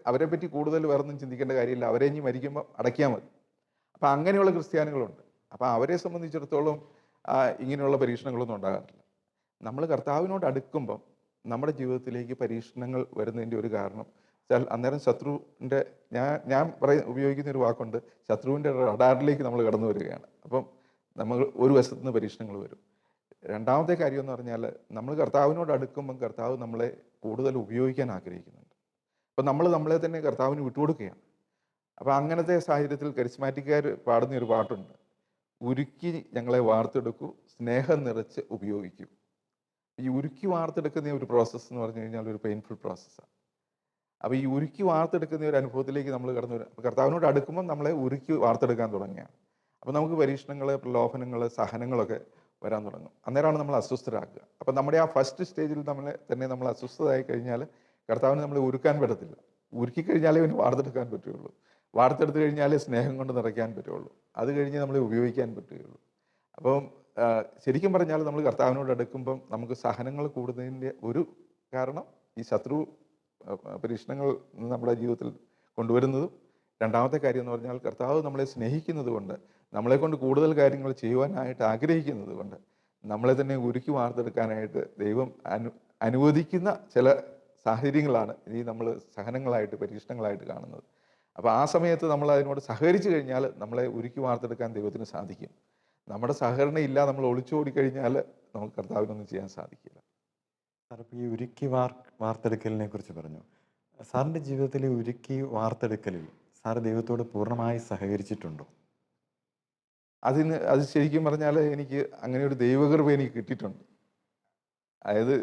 അവരെ പറ്റി കൂടുതൽ വേറൊന്നും ചിന്തിക്കേണ്ട കാര്യമില്ല, അവരെ ഇനി മരിക്കുമ്പോൾ അടയ്ക്കാൽ മതി. അപ്പോൾ അങ്ങനെയുള്ള ക്രിസ്ത്യാനികളുണ്ട്. അപ്പോൾ അവരെ സംബന്ധിച്ചിടത്തോളം ഇങ്ങനെയുള്ള പരീക്ഷണങ്ങളൊന്നും ഉണ്ടാകാറില്ല. നമ്മൾ കർത്താവിനോട് അടുക്കുമ്പം നമ്മുടെ ജീവിതത്തിലേക്ക് പരീക്ഷണങ്ങൾ വരുന്നതിൻ്റെ ഒരു കാരണം അന്നേരം ശത്രുവിൻ്റെ, ഞാൻ ഉപയോഗിക്കുന്ന ഒരു വാക്കുണ്ട്, ശത്രുവിൻ്റെ റഡാറിലേക്ക് നമ്മൾ കടന്നു വരികയാണ്. അപ്പം നമ്മൾ ഒരു വശത്തു നിന്ന് പരീക്ഷണങ്ങൾ വരും. രണ്ടാമത്തെ കാര്യം എന്ന് പറഞ്ഞാൽ, നമ്മൾ കർത്താവിനോട് അടുക്കുമ്പം കർത്താവ് നമ്മളെ കൂടുതൽ ഉപയോഗിക്കാൻ ആഗ്രഹിക്കുന്നുണ്ട്. അപ്പം നമ്മളെ തന്നെ കർത്താവിന് വിട്ടുകൊടുക്കുകയാണ്. അപ്പോൾ അങ്ങനത്തെ സാഹചര്യത്തിൽ കരിസ്മാറ്റിക്കാർ പാടുന്ന ഒരു പാട്ടുണ്ട്, ഉരുക്കി ഞങ്ങളെ വാർത്തെടുക്കൂ, സ്നേഹം നിറച്ച് ഉപയോഗിക്കൂ. ഈ ഉരുക്കി വാർത്തെടുക്കുന്ന ഒരു പ്രോസസ്സ് എന്ന് പറഞ്ഞു കഴിഞ്ഞാൽ ഒരു പെയിൻഫുൾ പ്രോസസ്സാണ്. അപ്പോൾ ഈ ഉരുക്കി വാർത്തെടുക്കുന്ന ഒരു അനുഭവത്തിലേക്ക് നമ്മൾ കടന്നു വരും. അപ്പോൾ കർത്താവിനോട് അടുക്കുമ്പോൾ നമ്മളെ ഉരുക്കി വാർത്തെടുക്കാൻ തുടങ്ങുകയാണ്. അപ്പോൾ നമുക്ക് പരീക്ഷണങ്ങൾ, പ്രലോഭനങ്ങൾ, സഹനങ്ങളൊക്കെ വരാൻ തുടങ്ങും. അന്നേരമാണ് നമ്മൾ അസ്വസ്ഥരാക്കുക. അപ്പോൾ നമ്മുടെ ആ ഫസ്റ്റ് സ്റ്റേജിൽ നമ്മൾ അസ്വസ്ഥരായി കഴിഞ്ഞാൽ കർത്താവിന് നമ്മളെ ഉരുക്കാൻ പറ്റത്തില്ല. ഉരുക്കി കഴിഞ്ഞാലേ അവന് വാർത്തെടുക്കാൻ പറ്റുകയുള്ളൂ. വാർത്തെടുത്ത് കഴിഞ്ഞാലേ സ്നേഹം കൊണ്ട് നിറയ്ക്കാൻ പറ്റുകയുള്ളൂ. അത് കഴിഞ്ഞ് നമ്മളെ ഉപയോഗിക്കാൻ പറ്റുകയുള്ളൂ. അപ്പം ശരിക്കും പറഞ്ഞാൽ നമ്മൾ കർത്താവിനോട് അടുക്കുമ്പം നമുക്ക് സഹനങ്ങൾ കൂടുന്നതിൻ്റെ ഒരു കാരണം ഈ ശത്രു പരീക്ഷണങ്ങൾ നമ്മുടെ ജീവിതത്തിൽ കൊണ്ടുവരുന്നതും, രണ്ടാമത്തെ കാര്യം എന്ന് പറഞ്ഞാൽ കർത്താവ് നമ്മളെ സ്നേഹിക്കുന്നത് കൊണ്ട്, നമ്മളെ കൊണ്ട് കൂടുതൽ കാര്യങ്ങൾ ചെയ്യുവാനായിട്ട് ആഗ്രഹിക്കുന്നത് കൊണ്ട് നമ്മളെ തന്നെ ഉരുക്കി വാർത്തെടുക്കാനായിട്ട് ദൈവം അനുവദിക്കുന്ന ചില സാഹചര്യങ്ങളാണ് ഈ നമ്മൾ സഹനങ്ങളായിട്ട്, പരീക്ഷണങ്ങളായിട്ട് കാണുന്നത്. അപ്പോൾ ആ സമയത്ത് നമ്മൾ അതിനോട് സഹകരിച്ചു കഴിഞ്ഞാൽ നമ്മളെ ഉരുക്കി വാർത്തെടുക്കാൻ ദൈവത്തിന് സാധിക്കും. നമ്മുടെ സഹകരണം ഇല്ല, നമ്മൾ ഒളിച്ചോടിക്കഴിഞ്ഞാൽ നമുക്ക് കർത്താവിനൊന്നും ചെയ്യാൻ സാധിക്കില്ല. സാർ, ഇപ്പോൾ ഈ ഉരുക്കി വാർത്തെടുക്കലിനെ കുറിച്ച് പറഞ്ഞു. സാറിൻ്റെ ജീവിതത്തിൽ ഉരുക്കി വാർത്തെടുക്കലിൽ സാർ ദൈവത്തോട് പൂർണ്ണമായി സഹകരിച്ചിട്ടുണ്ടോ? അത് ശരിക്കും പറഞ്ഞാൽ എനിക്ക് അങ്ങനെ ഒരു ദൈവകൃപ എനിക്ക് കിട്ടിയിട്ടുണ്ട്. അതായത്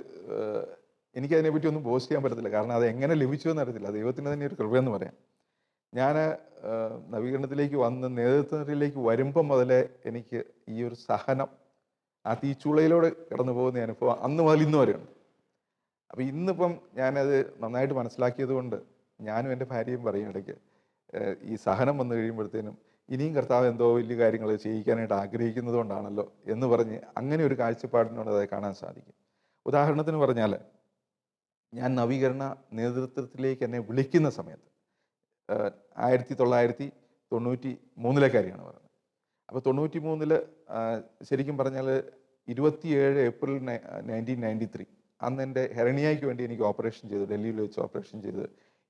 എനിക്കതിനെപ്പറ്റി ഒന്നും പോസ്റ്റ് ചെയ്യാൻ പറ്റത്തില്ല, കാരണം അത് എങ്ങനെ ലഭിച്ചു എന്നറിയത്തില്ല. ദൈവത്തിന് തന്നെ ഒരു കൃപയെന്ന് പറയാം. ഞാൻ നവീകരണത്തിലേക്ക് വന്ന് നേതൃത്വത്തിലേക്ക് വരുമ്പം മുതലേ എനിക്ക് ഈ ഒരു സഹനം, ആ തീച്ചൂളയിലൂടെ കടന്നു പോകുന്ന അനുഭവം അന്ന് മുതൽ ഇന്ന് വരെയുണ്ട്. അപ്പോൾ ഇന്നിപ്പം ഞാനത് നന്നായിട്ട് മനസ്സിലാക്കിയത് കൊണ്ട് ഞാനും എൻ്റെ ഭാര്യയും പറയും ഇടയ്ക്ക്, ഈ സഹനം വന്നു കഴിയുമ്പോഴത്തേനും ഇനിയും കർത്താവ് എന്തോ വലിയ കാര്യങ്ങൾ ചെയ്യിക്കാനായിട്ട് ആഗ്രഹിക്കുന്നത് കൊണ്ടാണല്ലോ എന്ന് പറഞ്ഞ് അങ്ങനെ ഒരു കാഴ്ചപ്പാടിനോട് അത് കാണാൻ സാധിക്കും. ഉദാഹരണത്തിന് പറഞ്ഞാൽ, ഞാൻ നവീകരണ നേതൃത്വത്തിലേക്ക് എന്നെ വിളിക്കുന്ന സമയത്ത് 1993 കാര്യമാണ് പറയുന്നത്. അപ്പോൾ 93 ശരിക്കും പറഞ്ഞാൽ 27 ഏപ്രിൽ 1993 അന്ന് എൻ്റെ ഹെർണിയയ്ക്ക് വേണ്ടി എനിക്ക് ഓപ്പറേഷൻ ചെയ്തു, ഡൽഹിയിൽ വെച്ച് ഓപ്പറേഷൻ ചെയ്ത്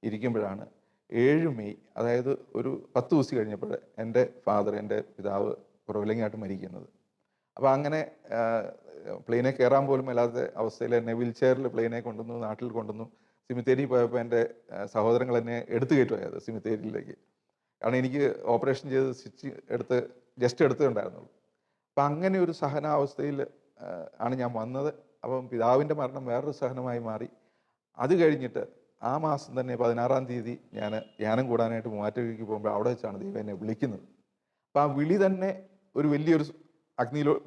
ഇരിക്കുമ്പോഴാണ് 7 മെയ്, അതായത് ഒരു 10 ദിവസം കഴിഞ്ഞപ്പോൾ എൻ്റെ പിതാവ് പുറവിലങ്ങായിട്ട് മരിക്കുന്നത്. അപ്പോൾ അങ്ങനെ പ്ലെയിനെ കയറാൻ പോലും മേലാത്ത അവസ്ഥയിൽ എന്നെ വീൽ ചെയറിൽ പ്ലെയിനെ കൊണ്ടുവന്നു, നാട്ടിൽ കൊണ്ടുവന്നു. സിമിത്തേരി പോയപ്പോൾ എൻ്റെ സഹോദരങ്ങൾ എന്നെ എടുത്തു കയറ്റുമായത് സിമിത്തേരിയിലേക്ക്. കാരണം എനിക്ക് ഓപ്പറേഷൻ ചെയ്ത് സ്റ്റിച്ച് എടുത്ത് ജസ്റ്റ് എടുത്തേ ഉണ്ടായിരുന്നുള്ളൂ. അപ്പം അങ്ങനെ ഒരു സഹനാവസ്ഥയിൽ ആണ് ഞാൻ വന്നത്. അപ്പം പിതാവിൻ്റെ മരണം വേറൊരു സഹനമായി മാറി. അത് കഴിഞ്ഞിട്ട് ആ മാസം തന്നെ 16-ാം തീയതി ഞാൻ ധ്യാനം കൂടാനായിട്ട് മൂവാറ്റുപുഴയ്ക്ക് പോകുമ്പോൾ അവിടെ വെച്ചാണ് ദൈവം എന്നെ വിളിക്കുന്നത്. അപ്പം ആ വിളി തന്നെ ഒരു വലിയൊരു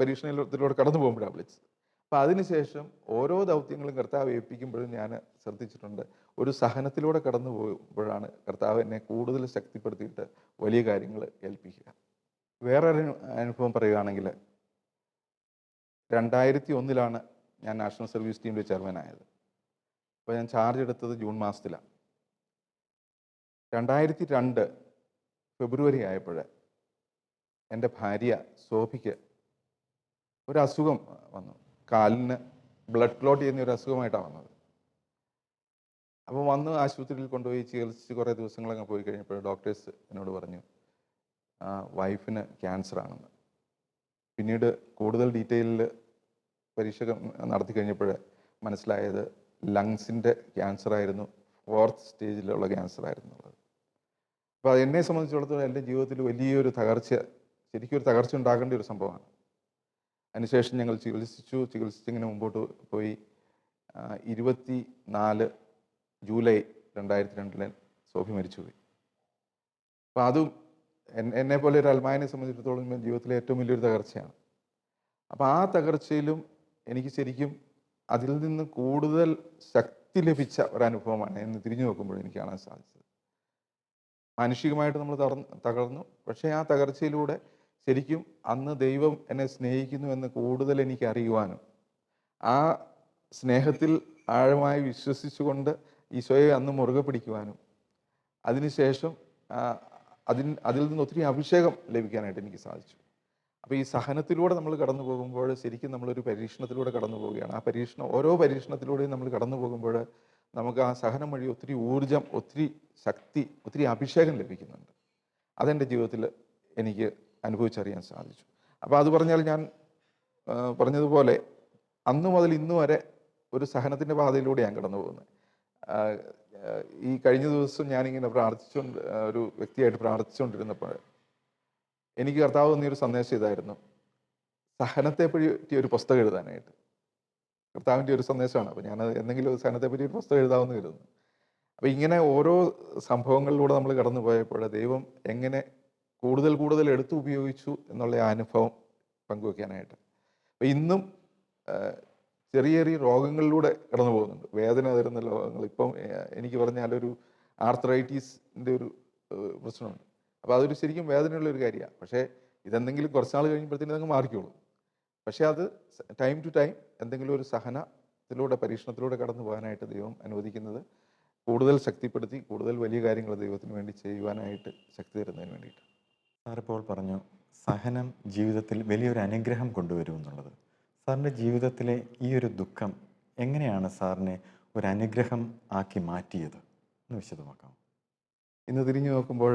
പരീക്ഷണത്തിലൂടെ കടന്നു പോകുമ്പോഴാണ് വിളിച്ചത്. അപ്പം അതിനുശേഷം ഓരോ ദൗത്യങ്ങളും കർത്താവ് ഏൽപ്പിക്കുമ്പോഴും ഞാൻ ശ്രദ്ധിച്ചിട്ടുണ്ട്, ഒരു സഹനത്തിലൂടെ കടന്നു പോകുമ്പോഴാണ് കർത്താവ് എന്നെ കൂടുതൽ ശക്തിപ്പെടുത്തിയിട്ട് വലിയ കാര്യങ്ങൾ ഏൽപ്പിക്കുക. വേറൊരു അനുഭവം പറയുകയാണെങ്കിൽ 2001 ഞാൻ നാഷണൽ സർവീസ് ടീമിൻ്റെ ചെയർമാനായത്. അപ്പോൾ ഞാൻ ചാർജ് എടുത്തത് ജൂൺ മാസത്തിലാണ്. 2002 ഫെബ്രുവരി ആയപ്പോൾ എൻ്റെ ഭാര്യ സോഫിക്ക് ഒരു അസുഖം വന്നു. കാലിന് ബ്ലഡ് ക്ലോട്ട് ചെയ്യുന്ന ഒരു അസുഖമായിട്ടാണ് വന്നത്. അപ്പോൾ വന്ന് ആശുപത്രിയിൽ കൊണ്ടുപോയി ചികിത്സിച്ച് കുറേ ദിവസങ്ങളങ്ങ് പോയി കഴിഞ്ഞപ്പോൾ ഡോക്ടേഴ്സ് എന്നോട് പറഞ്ഞു വൈഫിന് ക്യാൻസർ ആണെന്ന്. പിന്നീട് കൂടുതൽ ഡീറ്റെയിലിൽ പരീക്ഷ നടത്തി കഴിഞ്ഞപ്പോൾ മനസ്സിലായത് ലങ്സിൻ്റെ ക്യാൻസർ ആയിരുന്നു, 4th സ്റ്റേജിലുള്ള ക്യാൻസർ ആയിരുന്നുള്ളത്. അപ്പോൾ അത് എന്നെ സംബന്ധിച്ചിടത്തോളം എൻ്റെ ജീവിതത്തിൽ വലിയൊരു തകർച്ച, ശരിക്കും ഒരു തകർച്ച ഉണ്ടാക്കേണ്ട ഒരു സംഭവമാണ്. അതിനുശേഷം ഞങ്ങൾ ചികിത്സിച്ചിങ്ങനെ മുമ്പോട്ട് പോയി. 24 ജൂലൈ 2002 സോഫി മരിച്ചുപോയി. അപ്പോൾ അതും എന്നെപ്പോലെ ഒരു അൽമായനെ സംബന്ധിച്ചിടത്തോളം ജീവിതത്തിലെ ഏറ്റവും വലിയൊരു തകർച്ചയാണ്. അപ്പോൾ ആ തകർച്ചയിലും എനിക്ക് ശരിക്കും അതിൽ നിന്ന് കൂടുതൽ ശക്തി ലഭിച്ച ഒരനുഭവമാണ് എന്ന് തിരിഞ്ഞു നോക്കുമ്പോൾ എനിക്ക് കാണാൻ സാധിച്ചത്. മാനുഷികമായിട്ട് നമ്മൾ തകർന്നു, പക്ഷേ ആ തകർച്ചയിലൂടെ ശരിക്കും അന്ന് ദൈവം എന്നെ സ്നേഹിക്കുന്നു എന്ന് കൂടുതൽ എനിക്ക് അറിയുവാനും ആ സ്നേഹത്തിൽ ആഴമായി വിശ്വസിച്ചുകൊണ്ട് ഈശോയെ അന്ന് മുറുകെ പിടിക്കുവാനും അതിനുശേഷം അതിൽ നിന്ന് ഒത്തിരി അഭിഷേകം ലഭിക്കാനായിട്ട് എനിക്ക് സാധിച്ചു. അപ്പോൾ ഈ സഹനത്തിലൂടെ നമ്മൾ കടന്നു പോകുമ്പോൾ ശരിക്കും നമ്മളൊരു പരീക്ഷണത്തിലൂടെ കടന്നു പോവുകയാണ്. ഓരോ പരീക്ഷണത്തിലൂടെയും നമ്മൾ കടന്നു പോകുമ്പോൾ നമുക്ക് ആ സഹനം വഴി ഒത്തിരി ഊർജം, ഒത്തിരി ശക്തി, ഒത്തിരി അഭിഷേകം ലഭിക്കുന്നുണ്ട്. അതെൻ്റെ ജീവിതത്തിൽ എനിക്ക് അനുഭവിച്ചറിയാൻ സാധിച്ചു. അപ്പോൾ അത് പറഞ്ഞാൽ ഞാൻ പറഞ്ഞതുപോലെ അന്നു മുതൽ ഇന്നു വരെ ഒരു സഹനത്തിൻ്റെ പാതയിലൂടെ ഞാൻ കടന്നു പോകുന്നത്. ഈ കഴിഞ്ഞ ദിവസം ഞാനിങ്ങനെ ഒരു വ്യക്തിയായിട്ട് പ്രാർത്ഥിച്ചുകൊണ്ടിരുന്നപ്പോൾ എനിക്ക് കർത്താവ് തന്നിയൊരു സന്ദേശം ഇതായിരുന്നു, സഹനത്തെ പറ്റി ഒരു പുസ്തകം എഴുതാനായിട്ട്. കർത്താവിൻ്റെ ഒരു സന്ദേശമാണ്. അപ്പോൾ ഞാൻ എന്തെങ്കിലും ഒരു സഹനത്തെ പറ്റി ഒരു പുസ്തകം എഴുതാമെന്ന് കരുതുന്നു. അപ്പോൾ ഇങ്ങനെ ഓരോ സംഭവങ്ങളിലൂടെ നമ്മൾ കടന്നു പോയപ്പോൾ ദൈവം എങ്ങനെ കൂടുതൽ എടുത്തു ഉപയോഗിച്ചു എന്നുള്ള ആ അനുഭവം പങ്കുവെക്കാനായിട്ട്. അപ്പോൾ ഇന്നും ചെറിയ രോഗങ്ങളിലൂടെ കടന്നു പോകുന്നുണ്ട്, വേദന തരുന്ന രോഗങ്ങൾ. ഇപ്പം എനിക്ക് പറഞ്ഞാലൊരു ആർത്രൈറ്റീസിൻ്റെ ഒരു പ്രശ്നമുണ്ട്. അപ്പോൾ അതൊരു ശരിക്കും വേദനയുള്ളൊരു കാര്യമാണ്. പക്ഷേ ഇതെന്തെങ്കിലും കുറച്ചാൾ കഴിയുമ്പോഴത്തേനും അതങ്ങ് മാറിക്കോളും. പക്ഷേ അത് ടൈം ടു ടൈം എന്തെങ്കിലും ഒരു സഹനത്തിലൂടെ, പരീക്ഷണത്തിലൂടെ കടന്നു പോകാനായിട്ട് ദൈവം അനുവദിക്കുന്നത് കൂടുതൽ ശക്തിപ്പെടുത്തി കൂടുതൽ വലിയ കാര്യങ്ങൾ ദൈവത്തിന് വേണ്ടി ചെയ്യുവാനായിട്ട് ശക്തി തരുന്നതിന് വേണ്ടിയിട്ട്. സാറിപ്പോൾ പറഞ്ഞു സഹനം ജീവിതത്തിൽ വലിയൊരു അനുഗ്രഹം കൊണ്ടുവരുമെന്നുള്ളത്. സാറിൻ്റെ ജീവിതത്തിലെ ഈ ഒരു ദുഃഖം എങ്ങനെയാണ് സാറിനെ ഒരു അനുഗ്രഹം ആക്കി മാറ്റിയത് എന്ന് വിശദമാക്കാം. ഇന്ന് തിരിഞ്ഞു നോക്കുമ്പോൾ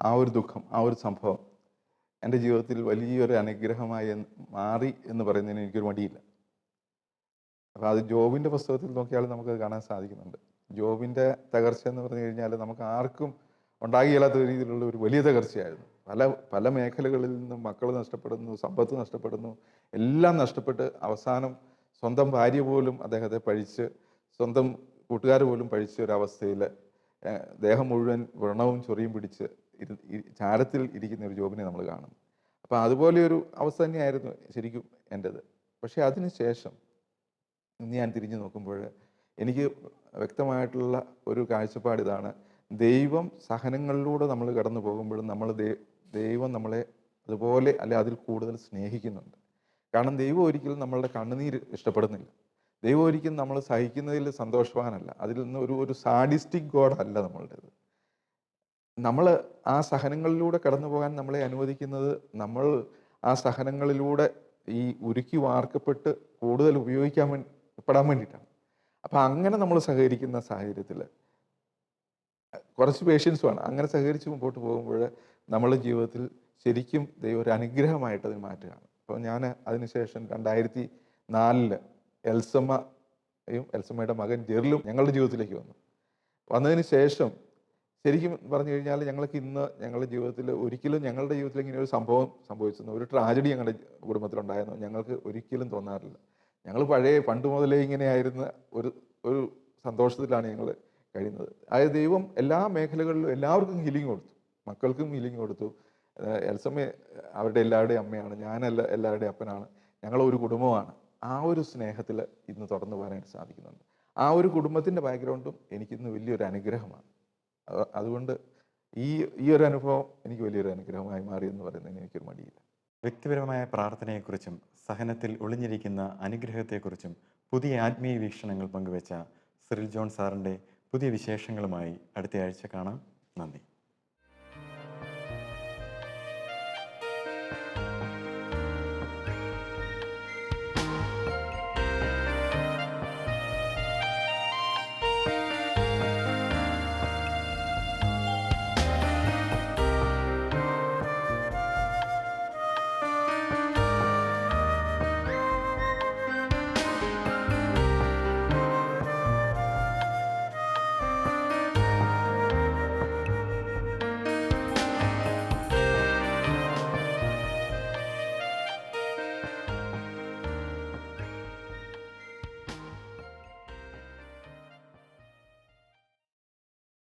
ആ ഒരു ദുഃഖം, ആ ഒരു സംഭവം എൻ്റെ ജീവിതത്തിൽ വലിയൊരു അനുഗ്രഹമായി മാറി എന്ന് പറയുന്നതിന് എനിക്കൊരു മടിയില്ല. അപ്പോൾ അത് ജോബിൻ്റെ പുസ്തകത്തിൽ നോക്കിയാൽ നമുക്കത് കാണാൻ സാധിക്കുന്നുണ്ട്. ജോബിൻ്റെ തകർച്ച എന്ന് പറഞ്ഞു കഴിഞ്ഞാൽ നമുക്ക് ആർക്കും ഉണ്ടാകില്ലാത്ത രീതിയിലുള്ള ഒരു വലിയ തകർച്ചയായിരുന്നു. പല മേഖലകളിൽ നിന്നും മക്കൾ നഷ്ടപ്പെടുന്നു, സമ്പത്ത് നഷ്ടപ്പെടുന്നു, എല്ലാം നഷ്ടപ്പെട്ട് അവസാനം സ്വന്തം ഭാര്യ പോലും അദ്ദേഹത്തെ പഴിച്ച്, സ്വന്തം കൂട്ടുകാർ പോലും പഴിച്ച ഒരവസ്ഥയിൽ ദേഹം മുഴുവൻ വ്രണവും ചൊറിയും പിടിച്ച് ചാരത്തിൽ ഇരിക്കുന്ന ഒരു ജോബിനെ നമ്മൾ കാണുന്നു. അപ്പോൾ അതുപോലെ ഒരു അവസ്ഥ തന്നെയായിരുന്നു ശരിക്കും എൻ്റേത്. പക്ഷേ അതിന് ശേഷം ഇന്ന് ഞാൻ തിരിഞ്ഞു നോക്കുമ്പോൾ എനിക്ക് വ്യക്തമായിട്ടുള്ള ഒരു കാഴ്ചപ്പാട് ഇതാണ്, ദൈവം സഹനങ്ങളിലൂടെ നമ്മൾ കടന്നു പോകുമ്പോഴും ദൈവം നമ്മളെ അതുപോലെ അതിൽ കൂടുതൽ സ്നേഹിക്കുന്നുണ്ട്. കാരണം ദൈവം ഒരിക്കലും നമ്മളുടെ കണ്ണുനീര് ഇഷ്ടപ്പെടുന്നില്ല. ദൈവം ഒരിക്കലും നമ്മൾ സഹിക്കുന്നതിൽ സന്തോഷവാനല്ല. അതിൽ നിന്ന് ഒരു സാഡിസ്റ്റിക് ഗോഡ് അല്ല നമ്മളുടേത്. നമ്മൾ ആ സഹനങ്ങളിലൂടെ കടന്നു പോകാൻ നമ്മളെ അനുവദിക്കുന്നത് നമ്മൾ ആ സഹനങ്ങളിലൂടെ ഈ ഉരുക്കി വാർക്കപ്പെട്ട് കൂടുതൽ ഉപയോഗിക്കപ്പെടാൻ വേണ്ടിയിട്ടാണ്. അപ്പം അങ്ങനെ നമ്മൾ സഹകരിക്കുന്ന സാഹചര്യത്തിൽ കുറച്ച് പേഷ്യൻസ് വേണം. അങ്ങനെ സഹകരിച്ച് മുമ്പോട്ട് പോകുമ്പോൾ നമ്മളുടെ ജീവിതത്തിൽ ശരിക്കും ദൈവം ഒരു അനുഗ്രഹമായിട്ട് അതിന് മാറ്റുകയാണ്. അപ്പോൾ ഞാൻ അതിനുശേഷം 2004 എൽസമ്മയുടെ മകൻ ജെറിലും ഞങ്ങളുടെ ജീവിതത്തിലേക്ക് വന്നതിന് ശേഷം ശരിക്കും പറഞ്ഞു കഴിഞ്ഞാൽ ഞങ്ങൾക്ക് ഇന്ന് ഞങ്ങളുടെ ജീവിതത്തിൽ ഒരിക്കലും ഞങ്ങളുടെ ജീവിതത്തിൽ ഇങ്ങനെ ഒരു സംഭവം സംഭവിച്ചെന്ന്, ഒരു ട്രാജഡി ഞങ്ങളുടെ കുടുംബത്തിലുണ്ടായെന്ന് ഞങ്ങൾക്ക് ഒരിക്കലും തോന്നാറില്ല. ഞങ്ങൾ പണ്ട് മുതലേ ഇങ്ങനെയായിരുന്ന ഒരു ഒരു സന്തോഷത്തിലാണ് ഞങ്ങൾ കഴിയുന്നത്. അതായത് ദൈവം എല്ലാ മേഖലകളിലും എല്ലാവർക്കും ഹീലിംഗ് കൊടുത്തു, മക്കൾക്കും ഹീലിംഗ് കൊടുത്തു. എൽസമ്മ അവരുടെ എല്ലാവരുടെയും അമ്മയാണ്, ഞാനല്ല എല്ലാവരുടെയും അപ്പനാണ്, ഞങ്ങളൊരു കുടുംബമാണ്. ആ ഒരു സ്നേഹത്തിൽ ഇന്ന് തുടർന്ന് പോകാനായിട്ട് സാധിക്കുന്നുണ്ട്. ആ ഒരു കുടുംബത്തിൻ്റെ ബാക്ക്ഗ്രൗണ്ടും എനിക്കിന്ന് വലിയൊരു അനുഗ്രഹമാണ്. അതുകൊണ്ട് ഈ ഒരു അനുഭവം എനിക്ക് വലിയൊരു അനുഗ്രഹമായി മാറി എന്ന് പറയുന്നതിന് എനിക്കൊരു മടിയില്ല. വ്യക്തിപരമായ പ്രാർത്ഥനയെക്കുറിച്ചും സഹനത്തിൽ ഒളിഞ്ഞിരിക്കുന്ന അനുഗ്രഹത്തെക്കുറിച്ചും പുതിയ ആത്മീയ വീക്ഷണങ്ങൾ പങ്കുവെച്ച സിറിൽ ജോൺ സാറിൻ്റെ പുതിയ വിശേഷങ്ങളുമായി അടുത്ത ആഴ്ച കാണാം. നന്ദി.